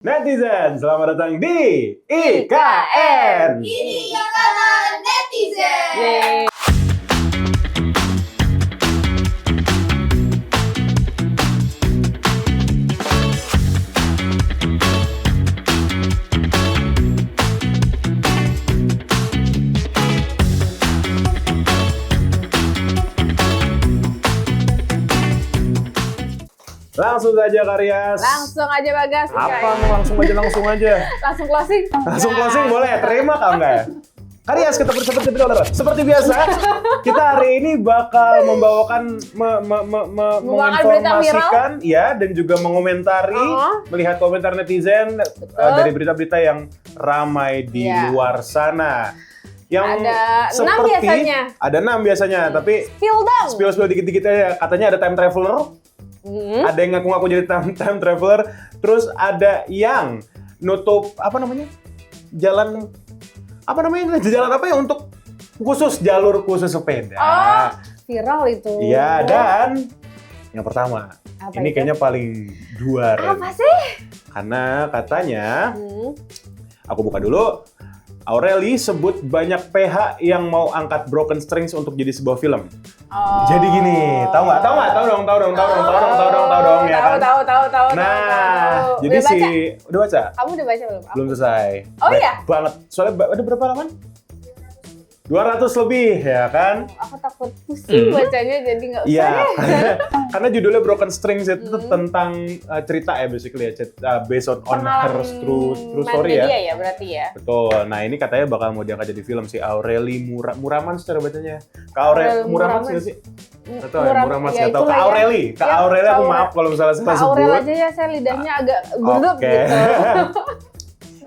Netizen, selamat datang di IKN. Ini Ikatan Netizen. Yeay. Langsung saja Karyas. Langsung aja Bagas. Apa langsung aja? Langsung closing. Langsung closing boleh? Terima kah enggak ya? Karyas, seperti biasa, kita hari ini bakal membawakan menginformasikan ya dan juga mengomentari, melihat komentar netizen dari berita-berita yang ramai di luar sana. Yang ada seperti 6 biasanya. Ada 6 biasanya, tapi spill dikit-dikit aja. Katanya ada time traveler. Ada yang ngaku-ngaku jadi time traveler. Terus ada yang nutup jalan apa ya untuk jalur khusus sepeda. Oh, viral itu. Iya, dan yang pertama, Apa ini itu? kayaknya paling duar. Apa sih? Karena katanya, aku buka dulu. Aureli sebut banyak PH yang mau angkat Broken Strings untuk jadi sebuah film. Oh. Jadi gini, tahu nggak? Tahu dong ya kan? Tahu. Nah, jadi udah baca? Kamu udah baca belum? Belum selesai. Oh, Baik iya? banget. Soalnya ada berapa halaman? 200 lebih ya kan? Aku takut pusing bacanya jadi nggak usah Iya. deh. Karena judulnya Broken Strings itu tentang cerita ya basically ya, based on her true story ya. Dia ya berarti ya. Betul. Nah, ini katanya bakal mau diangkat jadi film si Aureli Muraman secara bacanya. Kak Aureli Muraman sih? Nggak tahu ya, Muraman nggak tahu. Kak Aureli. Kak Aureli aku maaf kalau misalnya salah Kak sebut. Aurel aja ya, saya lidahnya agak gugup Oke. gitu.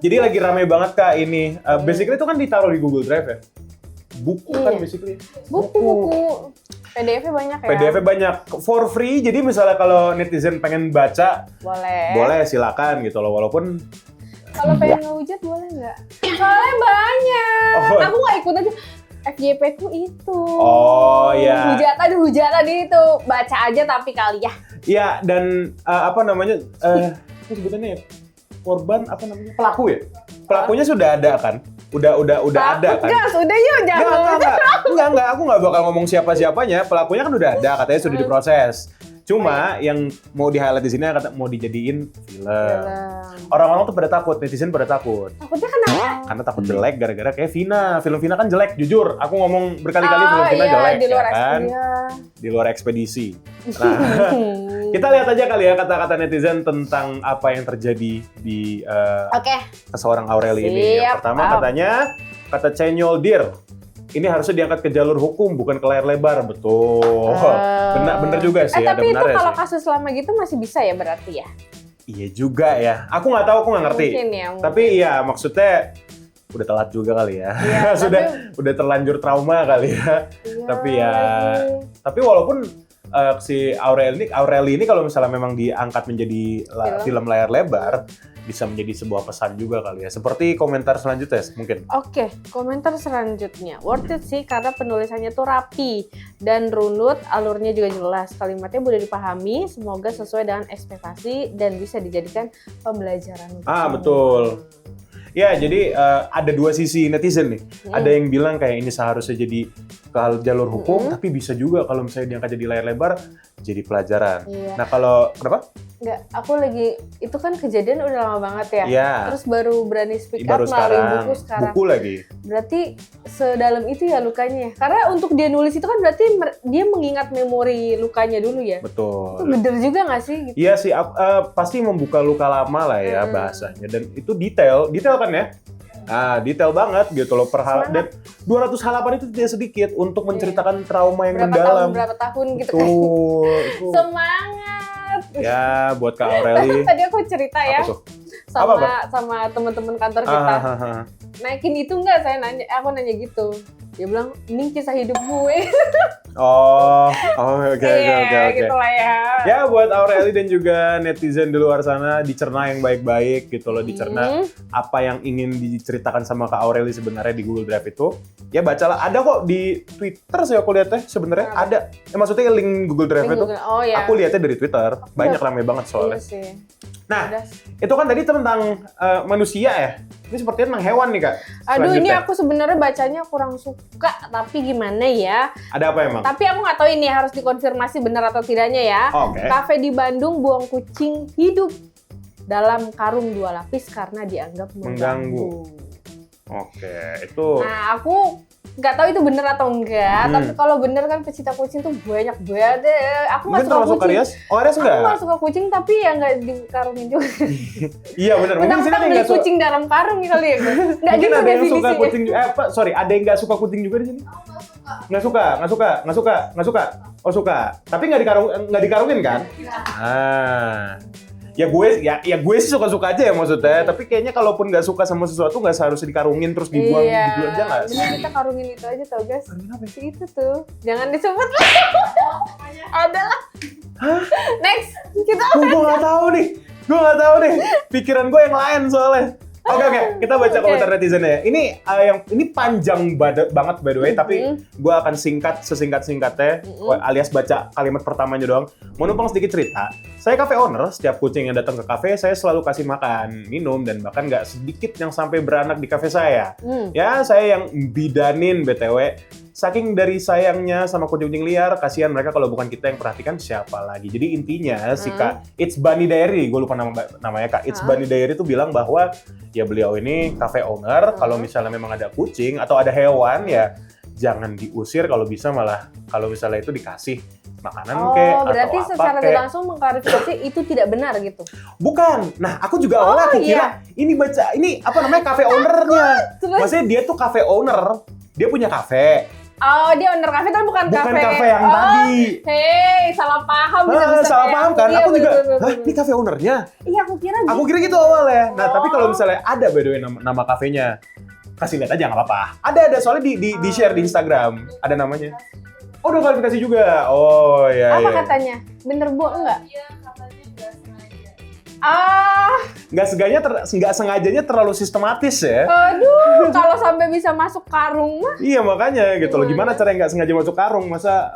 Jadi lagi rame banget Kak ini. Basically itu kan ditaruh di Google Drive ya. Buku kan basically. Buku. PDF-nya banyak ya? PDF-nya banyak. For free, jadi misalnya kalau netizen pengen baca, Boleh. boleh silakan gitu loh. Walaupun Kalau pengen ngehujat boleh nggak? Soalnya banyak. Oh. Aku nggak ikut aja. FYP ku itu. Oh, iya. Hujatan itu. Baca aja tapi kali ya. iya, dan apa sebutannya ya? Korban pelaku ya? Pelakunya sudah ada kan? Udah ada kan? Gas, udah yuk jangan. Enggak, aku nggak bakal ngomong siapa-siapanya. Pelakunya kan udah ada, katanya sudah diproses. Cuma yang mau di-highlight di sini kata mau dijadiin film. Orang-orang tuh pada takut, netizen pada takut. Takutnya kenapa? Karena takut jelek gara-gara kayak Vina. Film Vina kan jelek, jujur. Aku ngomong berkali-kali film Vina iya, jelek di luar ya kan? Di luar ekspedisi. Nah, kita lihat aja kali ya kata-kata netizen tentang apa yang terjadi di Oke. seorang Aureli ini. Yang Siap, pertama katanya, kata Cenyol Dir, ini harusnya diangkat ke jalur hukum, bukan ke layar lebar. Betul. Bener juga sih, ada tapi itu benarnya kalau sih. kasus lama gitu masih bisa ya berarti ya? Iya juga ya. Aku nggak tahu, aku nggak ngerti. Mungkin ya. Tapi iya, maksudnya udah telat juga kali ya. Iya, udah terlanjur trauma kali ya. Iya, Tapi walaupun si Aureli ini kalau misalnya memang diangkat menjadi film layar lebar, bisa menjadi sebuah pesan juga kali ya. Seperti komentar selanjutnya mungkin. Oke, komentar selanjutnya. Worth it sih karena penulisannya tuh rapi dan runut, alurnya juga jelas. Kalimatnya mudah dipahami, semoga sesuai dengan ekspektasi dan bisa dijadikan pembelajaran. Betul. Ya, jadi ada dua sisi netizen nih. Ada yang bilang kayak ini seharusnya jadi ke jalur hukum, tapi bisa juga kalau misalnya diangkat jadi layar lebar, jadi pelajaran. Iya. Nah, kalau kenapa? Enggak, aku lagi, itu kan kejadian udah lama banget ya. Iya. Terus baru berani speak Baru up melalui sekarang, buku sekarang. buku lagi. Berarti sedalam itu ya lukanya ya. Karena untuk dia nulis itu kan berarti dia mengingat memori lukanya dulu ya. Betul. Itu bener juga nggak sih? Gitu? Iya sih, pasti membuka luka lama lah ya bahasanya. Dan itu detail kan ya? Nah, detail banget gitu loh. Dan 200 halaman itu tidak sedikit untuk menceritakan trauma yang mendalam. Berapa tahun gitu Betul. kan. Semangat. Ya, buat Kak Aureli. Tadi aku cerita ya. Apa tuh? Sama teman-teman kantor kita. Naikin itu enggak, aku nanya gitu. Dia bilang, ini kisah hidup gue. Oke. Gitu lah ya. Ya, buat Aureli dan juga netizen di luar sana, dicerna yang baik-baik gitu loh, dicerna apa yang ingin diceritakan sama Kak Aureli sebenarnya di Google Drive itu. Ya bacalah, ada kok di Twitter sih aku lihatnya sebenarnya ada. Maksudnya link Google Drive itu. Oh, ya. Aku lihatnya dari Twitter, banyak rame banget soalnya. Iya sih. Nah, itu kan tadi tentang manusia ya. Ini sepertinya tentang hewan nih, Kak. Aduh, ini aku sebenarnya bacanya kurang suka, tapi gimana ya? Ada apa emang? Tapi aku nggak tahu ini harus dikonfirmasi benar atau tidaknya ya. Oke. Kafe di Bandung buang kucing hidup dalam karung 2 lapis karena dianggap mengganggu. Oke, itu. Nah, aku nggak tahu itu benar atau enggak, tapi kalau benar kan pecinta kucing tuh banyak banget deh. Aku nggak suka kucing. Aries? Oh, Aries enggak? Aku nggak suka kucing, tapi ya nggak dikarungin juga. Iya benar. Mungkin sini ada beli nggak suka kucing dalam karung kali ya. Nggak mungkin gitu ada yang suka definisinya. kucing. Ada yang nggak suka kucing juga di sini? Nggak suka. Oh suka. Tapi nggak dikarungin kan? Ya gue sih suka-suka aja ya maksudnya. Tapi kayaknya kalaupun nggak suka sama sesuatu nggak seharusnya dikarungin terus dibuang gitu aja nggak sih? Kita karungin itu aja tau guys. Karungin apa ya? Itu tuh. Jangan disebut lah. Adalah. Hah? Next. Kita Gue nggak tahu nih. Pikiran gue yang lain soalnya. Oke, kita baca komentar netizennya ya. Ini panjang banget by the way, tapi gue akan sesingkat-singkatnya, alias baca kalimat pertamanya doang. Mau numpang sedikit cerita. Saya cafe owner, setiap kucing yang datang ke cafe, saya selalu kasih makan, minum, dan bahkan nggak sedikit yang sampai beranak di cafe saya. Ya, saya yang bidanin BTW. Saking dari sayangnya sama kucing-kucing liar, kasihan mereka kalau bukan kita yang perhatikan siapa lagi. Jadi intinya si Kak It's Bunny Diary, gue lupa namanya Kak It's Bunny Diary tuh bilang bahwa ya beliau ini cafe owner, kalau misalnya memang ada kucing atau ada hewan ya jangan diusir, kalau bisa malah kalau misalnya itu dikasih makanan kayak atau berarti apa secara kayak. langsung mengklarifikasi itu tidak benar gitu. Bukan. Nah, aku juga awalnya aku kira ini apa namanya cafe ownernya. Maksudnya dia tuh cafe owner, dia punya cafe. Oh, dia owner cafe tapi bukan cafe. Bukan cafe yang tadi. Hei, salah paham. Salah paham kan? Iya, Aku juga, betul. ini cafe ownernya? Iya, aku kira gitu. Aku kira gitu awalnya. Nah, tapi kalau misalnya ada by the way nama kafenya, kasih lihat aja nggak apa-apa. Ada soalnya di share di Instagram, ada namanya. Oh, udah klarifikasi juga. Oh, iya. Apa katanya? Bener Bu enggak? Iya, katanya nggak sengaja. Nggak sengajanya terlalu sistematis ya. Aduh, kalau sampai bisa masuk karung mah. Iya makanya gitu loh. Gimana cara nggak sengaja masuk karung? Masa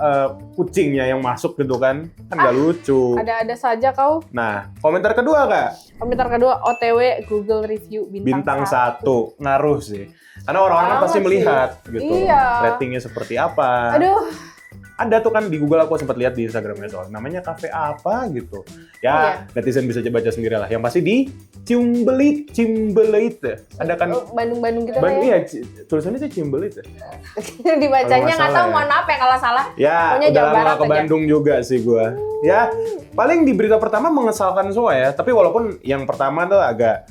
kucingnya yang masuk gitu kan? Kan nggak lucu. Ada saja kau. Nah, komentar kedua Kak. Komentar kedua OTW Google review Bintang 1. Ngaruh sih. Karena orang-orang kan pasti melihat gitu. Iya. Ratingnya seperti apa. Aduh. Ada tuh kan di Google aku sempat lihat di Instagramnya soal namanya kafe apa gitu. Ya, netizen bisa baca sendiri lah. Yang pasti di Cimbelit. Ada kan Bandung gitu Bandung ya. iya, tulisannya sih Cimbelit ya. Dibacanya nggak tahu, ya. mohon maaf ya kalau salah. Ya, Pokoknya udah Jawa lama Barat ke aja. Bandung juga sih gua. Ya, paling di berita pertama mengesalkan semua ya. Tapi walaupun yang pertama tuh agak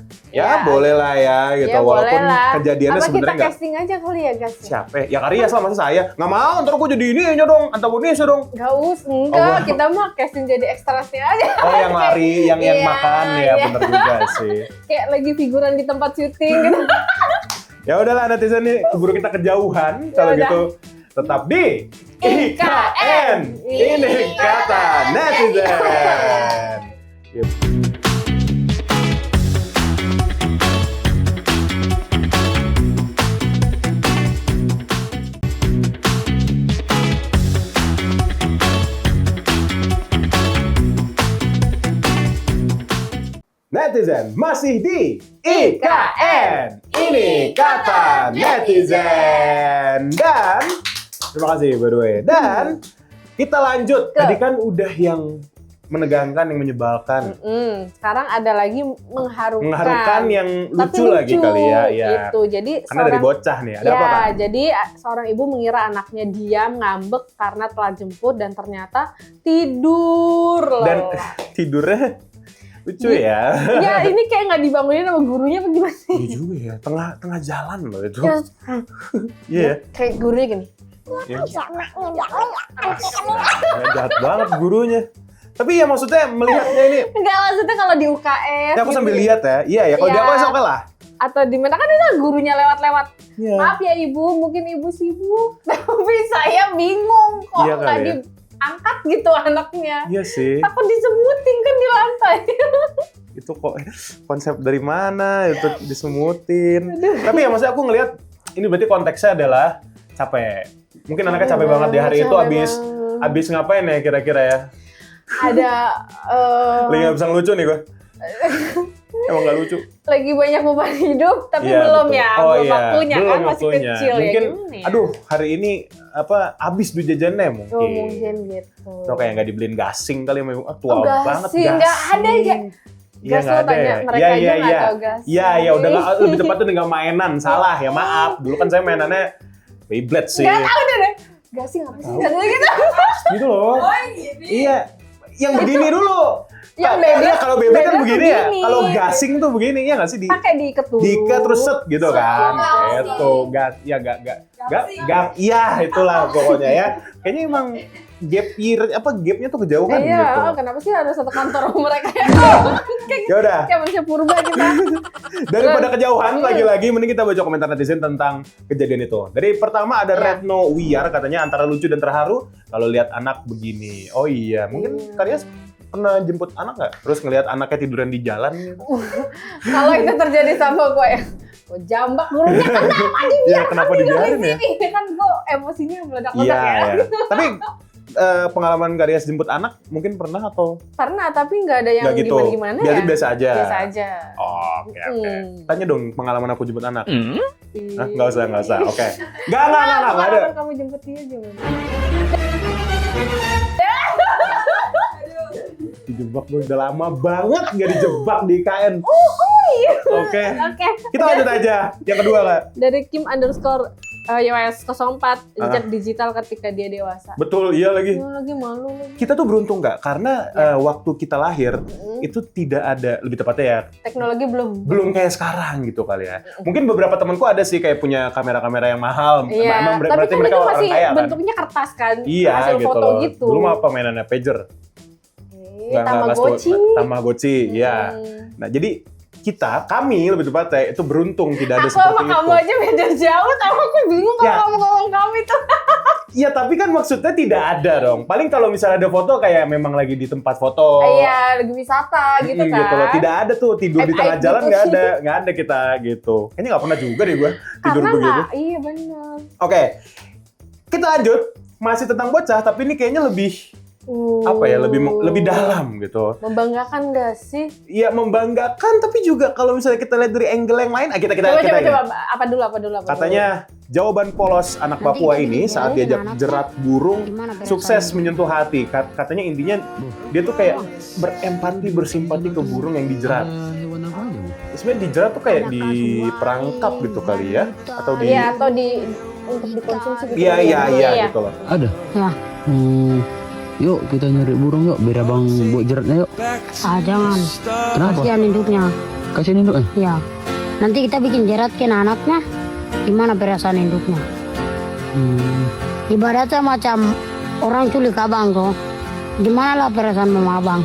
boleh lah ya gitu. Ya, walaupun boleh lah. kejadiannya Apa kita sebenarnya nggak. casting aja kali ya guys? Siapa? Ya Karia lah masa saya. Nggak mau, ntar gua jadi ini aja dong, antagonis dong. Enggak, kita mah casting jadi ekstrasnya aja. Oh, yang lari, yang Iya, makan ya, bener juga sih. Kayak lagi figuran di tempat syuting gitu. Ya udahlah netizen nih, keburu kita kejauhan. Kalau udah. gitu tetap di IKN. Ini kata netizen. Yep. Netizen masih di IKN. Ini kata netizen. Dan terima kasih by the way. Dan kita lanjut. Tadi kan udah yang menegangkan, yang menyebalkan. Sekarang ada lagi mengharukan. Mengharukan yang Tapi lucu lagi kali ya. Ya. Gitu. Jadi Karena dari bocah nih. Ada ya, apa kan? jadi seorang ibu mengira anaknya diam, ngambek karena telah jemput dan ternyata tidur loh. Dan tidurnya lucu ya. Ya ini kayak nggak dibangunin sama gurunya apa gimana sih? Iya juga ya. Tengah jalan loh itu. Ya, Iya. kayak gurunya gini. Ya. Jahat banget gurunya. Tapi ya maksudnya melihatnya ini. Enggak, maksudnya kalau di UKS. Ya aku gitu. sambil lihat ya. Iya ya. Kalau di aku oke lah. Atau di mana kan itu gurunya lewat-lewat. Iya. Maaf ya ibu, mungkin ibu sibuk. Tapi saya bingung kok Iya nggak kali ya. diangkat gitu anaknya. Iya sih. Takut disemutin kan di lantai. Itu kok konsep dari mana itu disemutin. Tapi ya maksudnya aku ngelihat ini berarti konteksnya adalah capek. Mungkin anaknya capek banget di hari itu abis ngapain ya kira-kira ya? Ada Lagi nggak bisa ngelucu nih gue. Emang nggak lucu. Lagi banyak beban hidup tapi Iya, belum betul. ya, Oh, belum iya. waktunya Belum kan masih waktunya. kecil Mungkin, ya gimana ya? aduh hari ini habis duit jajannya mungkin. Oh, mungkin gitu. Atau kayak nggak dibeliin gasing kali ya, tua Oh, banget gasing, nggak ada ya. Iya Gas nggak lo ada tanya, ya. mereka Iya aja iya nggak iya. tahu gasing. Iya ya udah nggak, lebih tepat tuh nggak mainan, salah ya maaf. Dulu kan saya mainannya Beyblade sih. Nggak tahu deh. Gasing apa sih? Nggak tahu gitu. Gitu loh. Oh gini. Iya. Yang begini dulu. Yang Nah, Beyblade- kalau Beyblade kan Beyblade begini ya. begini. Kalau gasing tuh begini ya nggak sih Pakai diikat dulu. diikat terus set gitu kan. Gasing. Itu gas ya gak Gasing. iya itulah pokoknya ya. Kayaknya emang gapnya tuh kejauhan Iya, gitu. kenapa sih harus satu kantor sama mereka ya? Ya udah. Kayak manusia purba kita. Daripada kejauhan, lagi-lagi mending kita baca komentar netizen tentang kejadian itu. Dari pertama ada Iya. Retno Wiar, katanya antara lucu dan terharu kalau lihat anak begini. Oh iya, mungkin Iya. Karyas pernah jemput anak nggak? Terus ngelihat anaknya tiduran di jalan gitu. Kalau itu terjadi sama gue ya, gue jambak gurunya kenapa dibiarkan Ya, kenapa dibiarin ya? sini? Kan gue emosinya meledak-ledak Iya, ya. iya. Tapi pengalaman Karyas jemput anak mungkin pernah atau Pernah, tapi nggak ada yang nggak gitu? gimana-gimana ya. Jadi biasa aja. Biasa aja. Oh, oke. Hmm. Tanya dong pengalaman aku jemput anak. Ih. Hah, nggak usah. Oke. Nggak ada. Pengalaman kamu jemput dia gimana? Dijebak gue udah lama banget nggak dijebak di IKN. Iya. Oke. Oke. Kita lanjut aja. Yang kedua Kak. Dari Kim_YOS 04, jejak digital ketika dia dewasa. Betul, iya lagi. Ya, lagi malu lagi. Kita tuh beruntung nggak? Karena waktu kita lahir itu tidak ada, lebih tepatnya ya, Teknologi belum kayak sekarang gitu kali ya. Mungkin beberapa temanku ada sih kayak punya kamera-kamera yang mahal. Iya, Emang tapi berarti kan mereka itu orang masih kaya kan? bentuknya kertas kan, Iya hasil gitu foto loh. gitu. Dulu mah apa mainannya pager? Tamagotchi. Tamagotchi, iya. Nah jadi kami lebih tepatnya itu beruntung tidak ada Aku seperti sama kamu itu. aja beda jauh, tapi aku bingung kalau Ya. kamu ngomong kamu itu. Iya tapi kan maksudnya tidak ada dong. Paling kalau misalnya ada foto kayak memang lagi di tempat foto. Iya, lagi wisata gitu kan. Gitu loh. Tidak ada tuh tidur di tengah Aib-aib jalan, gitu. nggak ada kita gitu. Kayaknya nggak pernah juga deh gue tidur Karena begitu. nggak, iya benar. Oke, kita lanjut masih tentang bocah tapi ini kayaknya lebih lebih dalam gitu. Membanggakan nggak sih? Iya membanggakan tapi juga kalau misalnya kita lihat dari angle yang lain, kita Coba, ini. apa dulu. Katanya jawaban polos anak Papua ini saat diajak jerat burung sukses menyentuh hati. Katanya intinya dia tuh kayak berempati, bersimpati ke burung yang dijerat. Sebenarnya dijerat tuh kayak diperangkap gitu kali ya, atau di Iya, atau untuk dikonsumsi gitu. iya gitu loh. Ada? Ya. Yuk kita nyari burung yuk, biar abang buat jeratnya yuk. Ah, jangan. Kenapa? Kasihan induknya. Kasihin induk Ya. Nanti kita bikin jerat ke anaknya. Gimana perasaan induknya? Ibaratnya macam orang culik abang tuh. Gimana lah perasaan mama abang?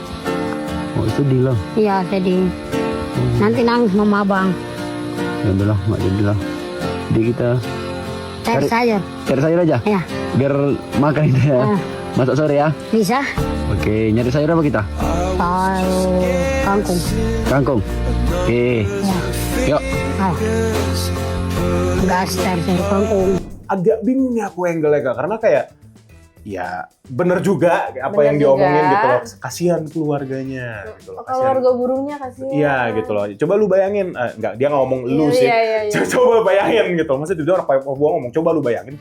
Oh sedih lah. Iya, sedih. Nanti nangis mama abang. Ya udahlah, nggak jadilah. Jadi kita Cari sayur. cari sayur aja, Ya. biar makan itu ya. Ah. Masak sore ya. Bisa? Oke, nyari sayur apa kita? Sayur kangkung. Kangkung. Oke. Ya. Yuk. Ah. Gas cari sayur kangkung. Agak bingung nih aku angle-nya Kak, karena kayak ya bener juga apa Bener yang diomongin juga. gitu loh. Kasihan keluarganya gitu loh. Kasihan. Keluarga burungnya kasihan. Iya gitu loh. Coba lu bayangin, enggak dia nggak ngomong lu sih. Iya. Coba bayangin gitu. Maksudnya tiba-tiba orang Papua ngomong, coba lu bayangin.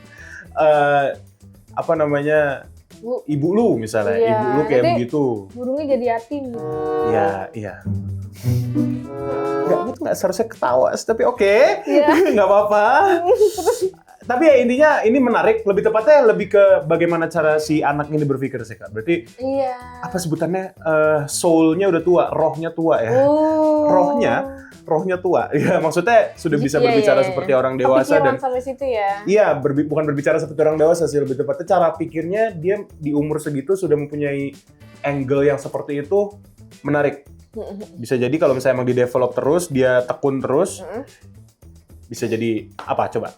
Apa namanya? Bu. Ibu lu misalnya, Iya, ibu lu kayak jadi- begitu. Burungnya jadi yatim. Iya. Nggak seharusnya ketawa, tapi oke. Iya. Nggak apa-apa. Tapi ya intinya ini menarik, lebih tepatnya lebih ke bagaimana cara si anak ini berpikir sih Kak. Berarti Iya. apa sebutannya, soul-nya udah tua, rohnya tua ya. Rohnya tua. Ya maksudnya sudah bisa Iya, berbicara iya. seperti orang dewasa Kepikiran dan sampai situ ya. iya, bukan berbicara seperti orang dewasa sih, lebih tepatnya cara pikirnya dia di umur segitu sudah mempunyai angle yang seperti itu menarik. Bisa jadi kalau misalnya emang di develop terus, dia tekun terus, bisa jadi apa coba?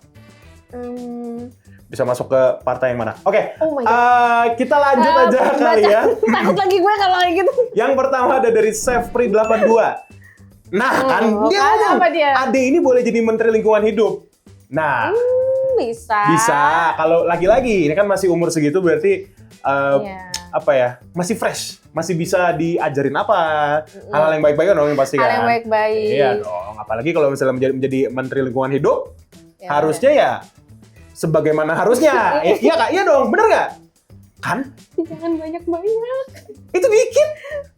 Bisa masuk ke partai yang mana? Oke, Oh my God. kita lanjut aja kali ya. Takut lagi gue kalau kayak gitu. Yang pertama ada dari Sefpri82. Nah kan, dia kan ngomong, apa dia? Ade ini boleh jadi Menteri Lingkungan Hidup. Nah, Bisa. bisa. Kalau lagi-lagi, ini kan masih umur segitu berarti Iya. apa ya, masih fresh, masih bisa diajarin apa, hal-hal yang baik-baik dong yang pasti kan. Hal yang baik-baik. Iya dong, apalagi kalau misalnya menjadi Menteri Lingkungan Hidup, Ya, harusnya ya sebagaimana harusnya. Iya Kak, iya dong, bener nggak? Kan? Jangan banyak-banyak. Itu dikit.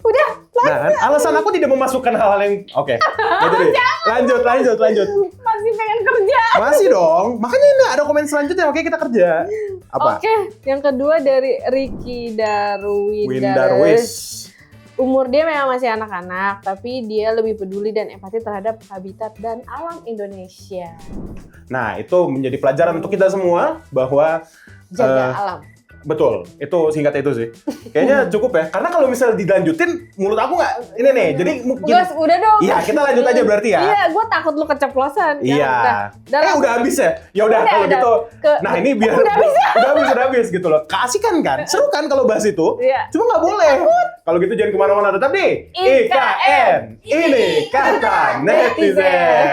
Udah, Nah, kan alasan aku tidak memasukkan hal-hal yang oke. Jadi lanjut. masih pengen kerja. Masih dong. Makanya ini ada komen selanjutnya. Oke, kita kerja. Apa? Oke, yang kedua dari Ricky Windarwis. Darwis. Umur dia memang masih anak-anak, tapi dia lebih peduli dan empati terhadap habitat dan alam Indonesia. Nah, itu menjadi pelajaran untuk kita semua bahwa Jaga alam. betul, itu singkat itu sih. Kayaknya cukup ya. Karena kalau misalnya dilanjutin, menurut aku nggak ini nih. Jadi mungkin Udah dong. iya, kita lanjut aja berarti ya. Iya, gue takut lu keceplosan. Iya. Udah Udah habis ya? Ya udah kalau gitu. Nah, ini biar udah habis gitu loh. Keasikan kan? Seru kan kalau bahas itu? Iya. Cuma nggak boleh. Kalau gitu jangan kemana-mana, tetap di IKN. Ini kata netizen.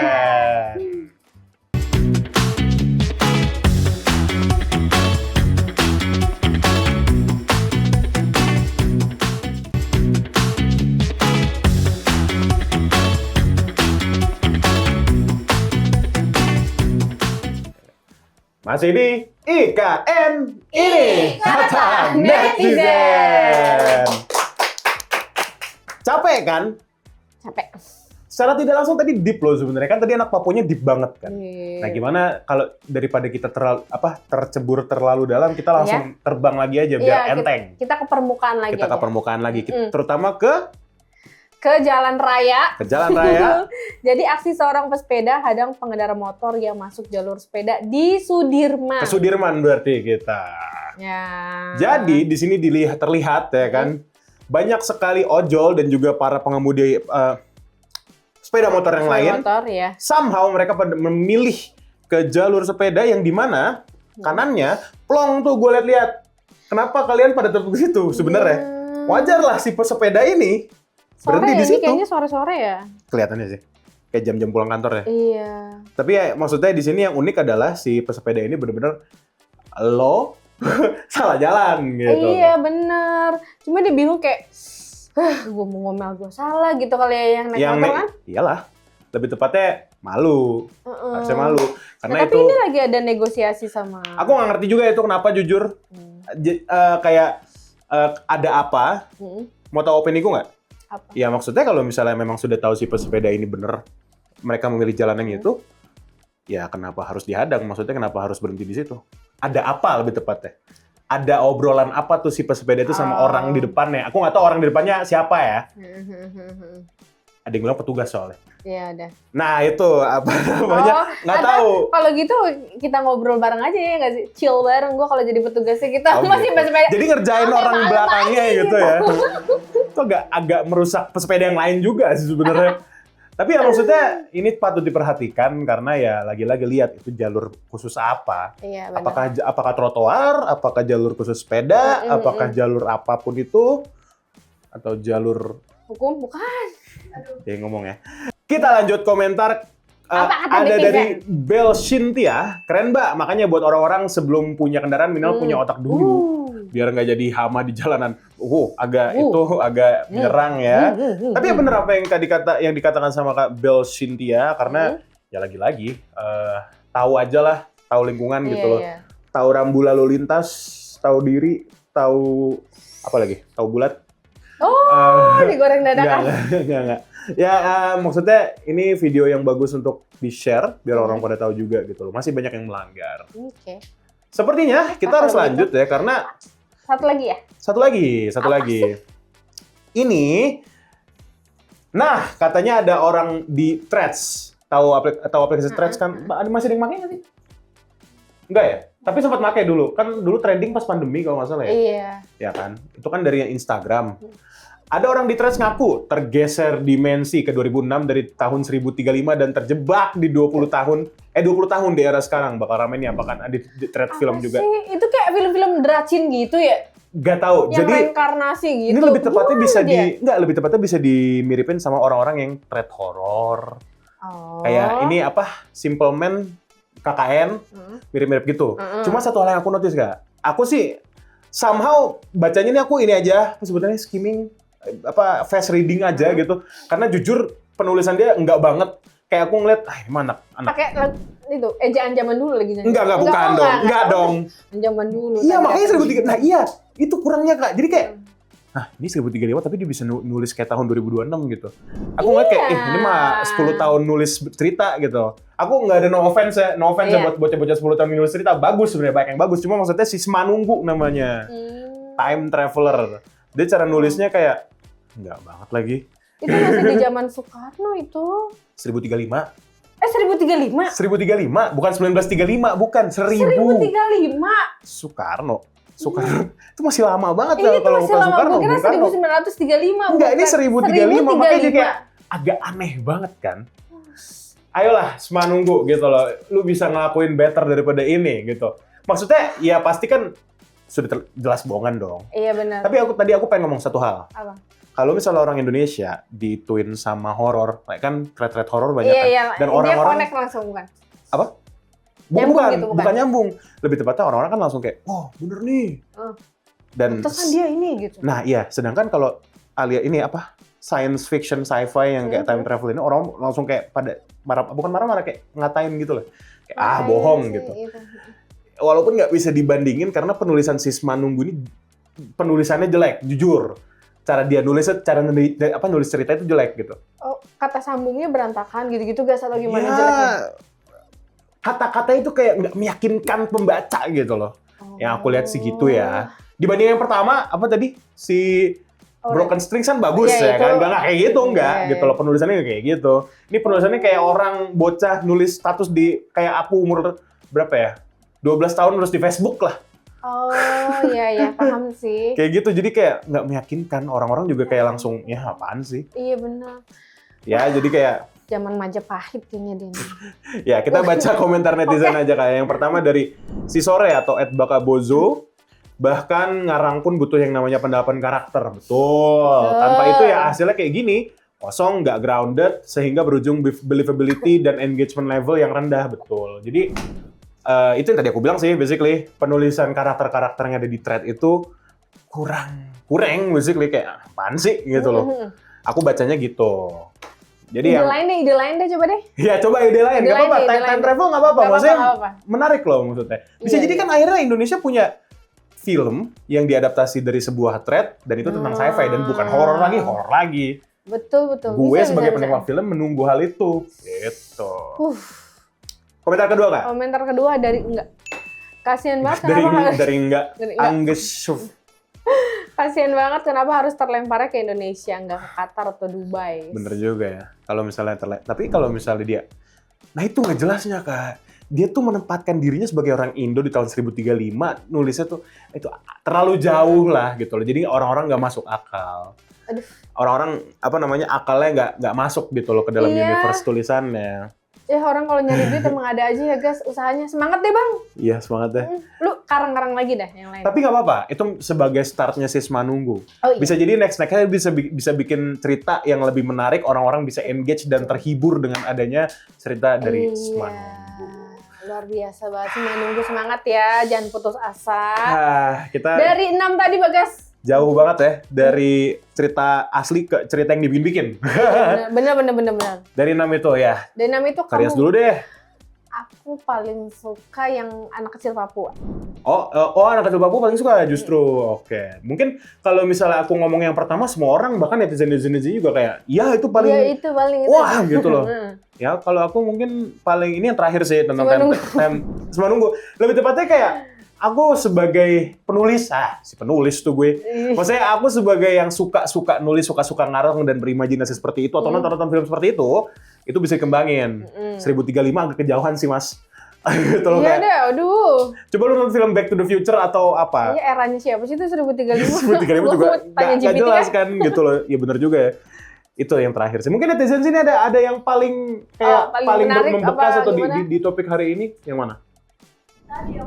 Masih di IKN, ini kata netizen. Capek kan? Capek. Secara tidak langsung tadi deep loh sebenarnya, kan tadi anak Papuanya deep banget kan. Iya. Nah gimana kalau daripada kita tercebur terlalu dalam, kita langsung terbang lagi aja biar enteng. Kita ke permukaan lagi. Kita ke permukaan lagi, terutama ke jalan raya. Ke jalan raya. Jadi aksi seorang pesepeda hadang pengendara motor yang masuk jalur sepeda di Sudirman. Ke Sudirman berarti kita. Ya. Jadi di sini terlihat ya kan, banyak sekali ojol dan juga para pengemudi sepeda motor yang lain. Motor ya. Somehow mereka memilih ke jalur sepeda yang di mana kanannya plong tuh, gue lihat-lihat. Kenapa kalian pada tetap ke situ sebenarnya? Wajar lah si pesepeda ini berhenti di situ. Kayaknya sore-sore ya. Kelihatannya sih. Kayak jam-jam pulang kantor ya. Iya. Tapi ya maksudnya di sini yang unik adalah si pesepeda ini benar-benar lo salah jalan gitu. Iya bener. Cuma dia bingung kayak, gue mau ngomel gue salah gitu kali ya yang naik motor kan? Iyalah. Lebih tepatnya malu. Harusnya malu. Karena tapi itu. ini lagi ada negosiasi sama. Aku nggak ngerti juga itu kenapa jujur. Kayak ada apa? Mau tahu opini gue nggak? Apa? Ya maksudnya kalau misalnya memang sudah tahu si pesepeda ini bener mereka memilih jalan yang itu, ya kenapa harus dihadang? Maksudnya kenapa harus berhenti di situ? Ada apa lebih tepatnya? Ada obrolan apa tuh si pesepeda itu sama orang di depannya? Aku nggak tahu orang di depannya siapa ya. Ada yang bilang petugas soalnya. Iya udah. Nah itu apa namanya? Nggak tahu. Kalau gitu kita ngobrol bareng aja ya nggak sih? Chill bareng. Gue kalau jadi petugasnya kita masih pesepeda. Jadi ngerjain orang belakangnya gitu ya. Itu agak merusak pesepeda yang lain juga sih sebenarnya. Tapi ya maksudnya ini patut diperhatikan karena ya lagi-lagi lihat itu jalur khusus apa. Iya, benar. Apakah trotoar, apakah jalur khusus sepeda, apakah jalur apapun itu atau jalur hukum bukan. Ya ngomong ya. Kita lanjut komentar. Ada dari Bel Cynthia, keren Mbak. Makanya buat orang-orang sebelum punya kendaraan minimal punya otak dulu, biar nggak jadi hama di jalanan. Agak menyerang ya. Tapi ya bener apa yang dikatakan sama Kak Bel Cynthia, karena ya lagi-lagi tahu aja lah, tahu lingkungan gitu loh, tahu rambu lalu lintas, tahu diri, tahu apa lagi, tahu bulat. Digoreng dadakan. Enggak. Ya maksudnya ini video yang bagus untuk di-share biar orang pada tahu juga gitu loh. Masih banyak yang melanggar. Oke. Sepertinya kita harus lanjut ya karena satu lagi ya? Satu lagi. Ini nah, katanya ada orang di Threads. Tahu aplikasi Threads kan? Masih ada yang pakai nggak sih? Enggak ya? Tapi sempat pakai dulu. Kan dulu trending pas pandemi kalau nggak salah ya. Iya. Ya kan? Itu kan dari Instagram. Ada orang di Threads ngaku tergeser dimensi ke 2006 dari tahun 1035 dan terjebak di 20 tahun di era sekarang. Bakal rame nih apa kan? Ada di Threads film juga. Sih? Itu kayak film-film Dracin gitu ya? Gak tahu. Yang Jadi reinkarnasi gitu. ini lebih tepatnya bisa dimiripin sama orang-orang yang thread horror. Kayak ini apa? Simple Man KKN mirip-mirip gitu. Cuma satu hal yang aku notice gak? Aku sih somehow bacanya ini aku ini aja sebenarnya skimming fast reading aja gitu. Karena jujur penulisan dia enggak banget. Kayak aku ngeliat, ini mah anak. Pakai itu ejaan zaman dulu lagi. Enggak bukan dong. Enggak dong. Zaman dulu. Iya, makanya 1035. Nah, iya, itu kurangnya Kak. Jadi kayak ini 1035 tapi dia bisa nulis kayak tahun 2026 gitu. Aku ngeliat kayak, ini mah 10 tahun nulis cerita gitu. Aku nggak ada no offense ya buat bocah-bocah 10 tahun nulis cerita. Bagus sebenarnya, banyak yang bagus. Cuma maksudnya si Semanunggu namanya. Time Traveler. Dia cara nulisnya kayak, nggak banget lagi. Itu masih di zaman Soekarno itu. 1035. 1035? 1035, bukan 1935, bukan 1000. 1035? Soekarno itu masih lama banget Ini kalau masih bukan lama, Soekarno. gue kira 1935. Enggak, ini 1035, makanya jadi kayak 1035. agak aneh banget kan. Ayolah, Semanunggu gitu loh. Lu bisa ngelakuin better daripada ini gitu. Maksudnya ya pasti kan sudah jelas bohongan dong. Iya benar. Tapi tadi aku pengen ngomong satu hal. Apa? Kalau misalnya orang Indonesia dituin sama horor, kan thread horor banyak kan. Iya. Dan Dia orang-orang connect langsung bukan? apa? Nyambung gitu, bukan? Bukan nyambung. Lebih tepatnya orang-orang kan langsung kayak, oh bener nih. Dan terus kan dia ini gitu. Nah iya, sedangkan kalau alia ini science fiction, sci-fi yang kayak time travel ini, orang langsung kayak pada marah kayak ngatain gitu loh. Kayak, bohong gitu. Itu. Walaupun nggak bisa dibandingin karena penulisan si Semanunggu ini penulisannya jelek, jujur. Cara dia nulis cerita itu jelek gitu. Oh, kata sambungnya berantakan gitu-gitu gak atau gimana ya, jeleknya? Kata-kata itu kayak nggak meyakinkan pembaca gitu loh. Yang aku lihat sih gitu ya. Dibanding yang pertama, apa tadi? Si Broken Strings kan bagus ya kan? Nggak kayak gitu, gitu loh. Penulisannya nggak kayak gitu. Ini penulisannya kayak orang bocah nulis status di, kayak aku umur berapa ya? 12 tahun terus di Facebook lah. Oh iya, paham sih. Kayak gitu, jadi kayak nggak meyakinkan. Orang-orang juga kayak langsung, ya apaan sih? Iya benar. Ya, jadi kayak zaman Majapahit kayaknya dia. Ya, kita baca komentar netizen aja kayak yang pertama dari si Sore atau @bakabozo. Bahkan ngarang pun butuh yang namanya pendalaman karakter. Betul. Tanpa itu ya hasilnya kayak gini, kosong, nggak grounded, sehingga berujung believability dan engagement level yang rendah. Betul. Jadi itu yang tadi aku bilang sih, basically penulisan karakter-karakter yang ada di thread itu kurang basically kayak apaan sih gitu loh. Aku bacanya gitu. Jadi ide lain deh coba deh. Ya coba ide lain, nggak apa-apa. Time travel nggak apa-apa. Maksudnya menarik loh maksudnya. Bisa jadi kan akhirnya Indonesia punya film yang diadaptasi dari sebuah thread dan itu tentang sci-fi dan bukan horor lagi. Betul. Gue sebagai penikmat film menunggu hal itu. Gitu. Komentar kedua Kak? Komentar kedua dari enggak. Kasian banget dari enggak. Angges. Kasian banget kenapa harus terlemparnya ke Indonesia, nggak ke Qatar atau Dubai. Bener juga ya. Kalau misalnya tapi kalau misalnya dia, nah itu nggak jelasnya Kak. Dia tuh menempatkan dirinya sebagai orang Indo di tahun 1035, nulisnya tuh itu terlalu jauh lah gitu loh. Jadi orang-orang nggak masuk akal. Aduh. Orang-orang akalnya nggak masuk gitu loh ke dalam universe tulisannya. Ya orang kalau nyari duit emang ada aja ya guys usahanya. Semangat deh bang. Iya semangat deh. Lu karang-karang lagi dah yang lain. Tapi nggak apa-apa, itu sebagai startnya si Semanunggu. Iya. Bisa jadi next-nya bisa bikin cerita yang lebih menarik, orang-orang bisa engage dan terhibur dengan adanya cerita dari Semanunggu. Luar biasa banget Semanunggu, semangat ya, jangan putus asa. Kita dari 6 tadi Bagas. Jauh banget ya dari cerita asli ke cerita yang dibikin. Bener. Dari 6 itu ya. Dari 6 itu Karyas kamu. dulu deh. Aku paling suka yang anak kecil Papua. Oh anak kecil Papua paling suka justru. Oke. Mungkin kalau misalnya aku ngomong yang pertama semua orang bahkan netizen juga kayak, ya itu paling. Iya itu paling. Wah gitu loh. Ya kalau aku mungkin paling ini yang terakhir sih tentang Semanunggu. Lebih tepatnya kayak aku sebagai penulis, si penulis tuh gue. Maksudnya aku sebagai yang suka nulis, suka ngarang dan berimajinasi seperti itu atau nonton film seperti itu bisa dikembangin. 1035 agak kejauhan sih mas. Gitu loh iya kayak. deh, aduh. Coba lu nonton film Back to the Future atau apa? Iya eranya siapa sih itu 1035? 1035 juga nggak jelas kan gitu loh. Ya benar juga ya. Itu yang terakhir sih. Mungkin netizen sini ada yang paling kayak paling menarik, membekas atau gimana? di topik hari ini yang mana? Tadi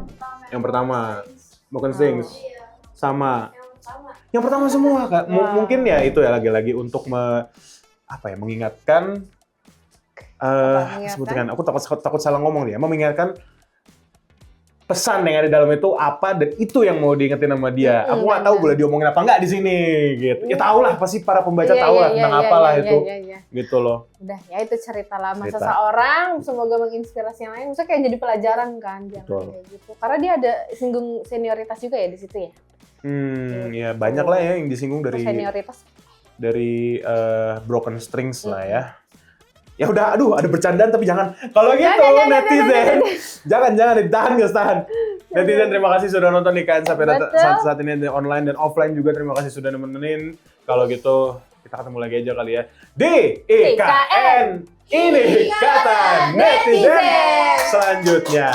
Yang pertama, Broken Strings. Iya. Sama. Yang Yang pertama pertama. semua, Kak. Mungkin ya itu ya lagi-lagi untuk mengingatkan mengingatkan? sebutkan. Aku takut salah ngomong nih ya. Mengingatkan pesan yang ada di dalam itu apa dan itu yang mau diingetin sama dia. Aku nggak tahu benar. boleh diomongin apa nggak di sini gitu. Ya tahu lah pasti para pembaca Iya, tahu iya, lah iya, tentang iya, apalah iya, itu. iya, iya. Gitu loh. Udah ya itu cerita lama Cerita. seseorang, semoga menginspirasi yang lain. Maksudnya kayak jadi pelajaran kan, jangan Betul. kayak gitu. Karena dia ada singgung senioritas juga ya di situ ya. Ya banyak lah ya yang disinggung Senioritas. dari Broken Strings lah ya. Ya udah, aduh ada bercandaan tapi jangan. Kalau gitu Jangan, netizen, jangan ditahan guys, tahan. Netizen terima kasih sudah nonton IKN sampai Betul. saat ini di online dan offline juga terima kasih sudah nemenin. Kalau gitu kita ketemu lagi aja kali ya di IKN. Ini kata netizen selanjutnya.